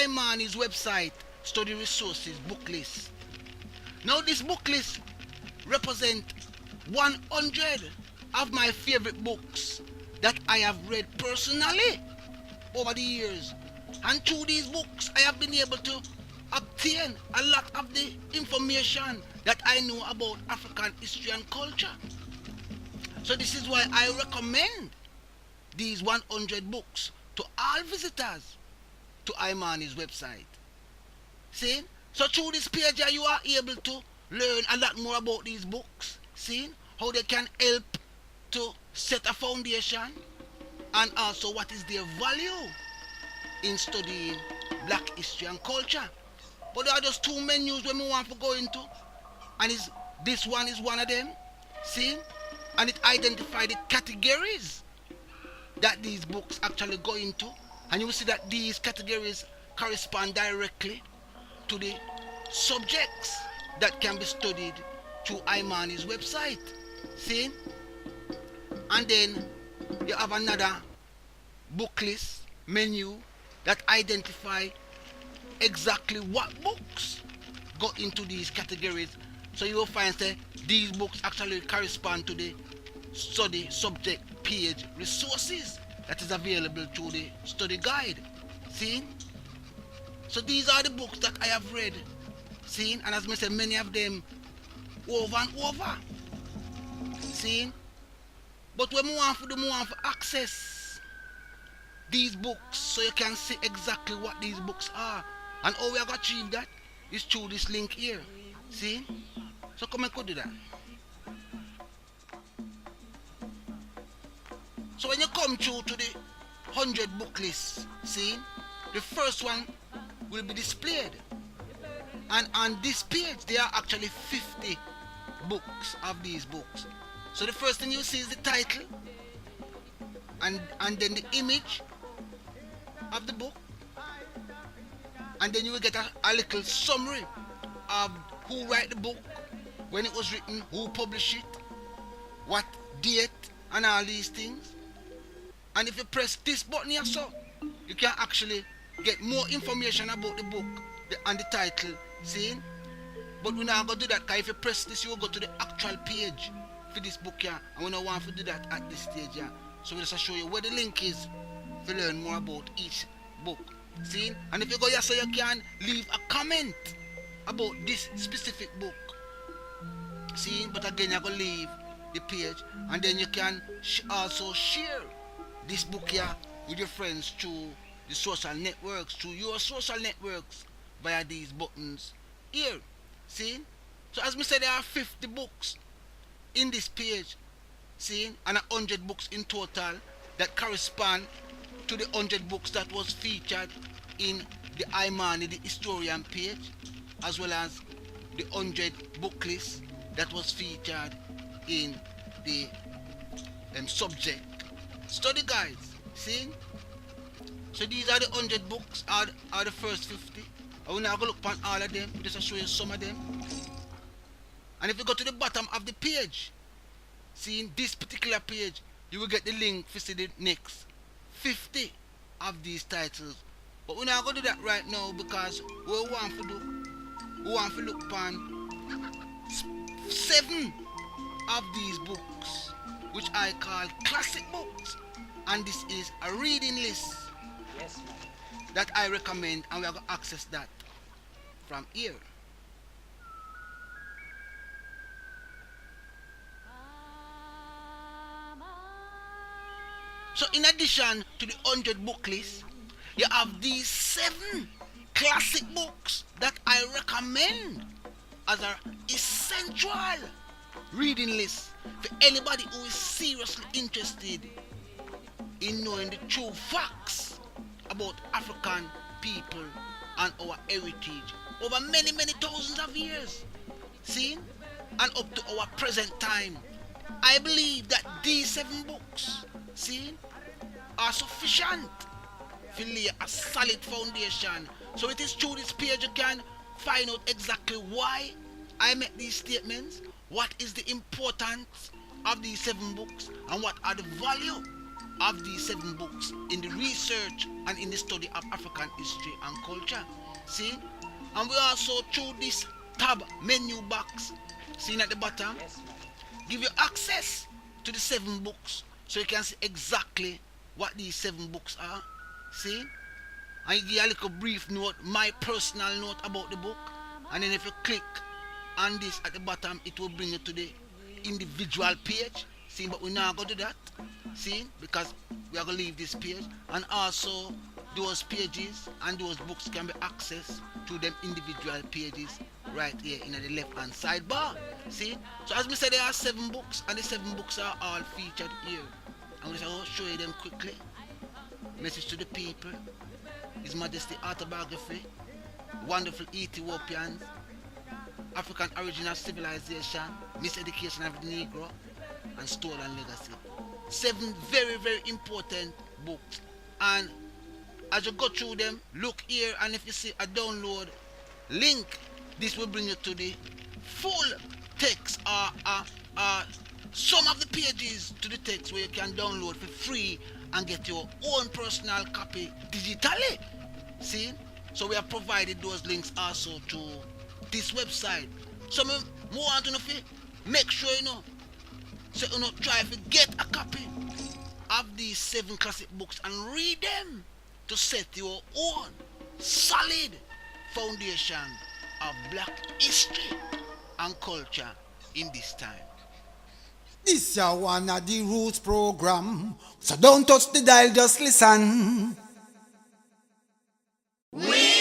Imani's website, study resources book list. Now this book list represent 100 of my favorite books that I have read personally over the years. And through these books, I have been able to obtain a lot of the information that I know about African history and culture. So this is why I recommend these 100 books to all visitors to Imani's website. See? So through this page you are able to learn a lot more about these books. See? How they can help to set a foundation, and also what is their value in studying black history and culture. But there are just two menus when we want to go into, and this one is one of them. See? And it identifies the categories that these books actually go into, and you will see that these categories correspond directly to the subjects that can be studied through Imani's website. See? And then you have another book list menu that identify exactly what books go into these categories. So you will find that these books actually correspond to the study subject page resources that is available through the study guide. See? So these are the books that I have read. See? And as I said, many of them over and over. See? But when we want to access these books so you can see exactly what these books are. And how we have achieved that is through this link here. See? So come and go do that. So when you come through to the 100 book list, see, the first one will be displayed. And on this page, there are actually 50 books of these books. So the first thing you see is the title, and then the image of the book, and then you will get a little summary of who wrote the book, when it was written, who published it, what date, and all these things. And if you press this button here, so you can actually get more information about the book and the title. See? But we're not going to do that, because if you press this, you will go to the actual page for this book here, and we don't want to do that at this stage here. So we'll just show you where the link is to learn more about each book. See? And if you go here, so you can leave a comment about this specific book. See? But again, you're going to leave the page, and then you can also share this book here with your friends through the social networks, through your social networks, via these buttons here. See? So as we said, there are 50 books in this page, see, and 100 books in total that correspond to the 100 books that was featured in the Imani, the historian page, as well as the 100 book list that was featured in the subject study guides. See? So these are the 100 books, are the first 50. I will now go look upon all of them, just to show you some of them. And if you go to the bottom of the page, see, in this particular page, you will get the link for see the next 50 of these titles. But we're not going to do that right now, because what we want to look upon 7 of these books, which I call classic books. And this is a reading list that I recommend, and we are going to access that from here. So in addition to the 100 book list, you have these 7 classic books that I recommend as an essential reading list for anybody who is seriously interested in knowing the true facts about African people and our heritage over many thousands of years. See? And up to our present time. I believe that these 7 books, see, are sufficient to lay a solid foundation. So it is through this page you can find out exactly why I make these statements, what is the importance of these 7 books, and what are the value of these 7 books in the research and in the study of African history and culture. See? And we also, through this tab menu box, seen at the bottom, give you access to the 7 books so you can see exactly what these 7 books are. See? And you give a little brief note, my personal note about the book. And then if you click on this at the bottom, it will bring you to the individual page. See, but we're not going to do that. See, because we are going to leave this page. And also, those pages and those books can be accessed to them individual pages right here in the left hand sidebar. See, so as we said, there are 7 books, and the 7 books are all featured here. I'm going to show you them quickly. Message to the People, His Majesty Autobiography, Wonderful Ethiopians, African Origin of Civilization, Miseducation of the Negro, and Stolen Legacy. 7 very, very important books. And as you go through them, look here, and if you see a download link, this will bring you to the full text or some of the pages to the text where you can download for free and get your own personal copy digitally. See? So we have provided those links also to this website. So more want to know, make sure you know, so you know, try to get a copy of these 7 classic books and read them to set your own solid foundation of black history and culture in this time. This is one of the Roots program, so don't touch the dial, just listen. We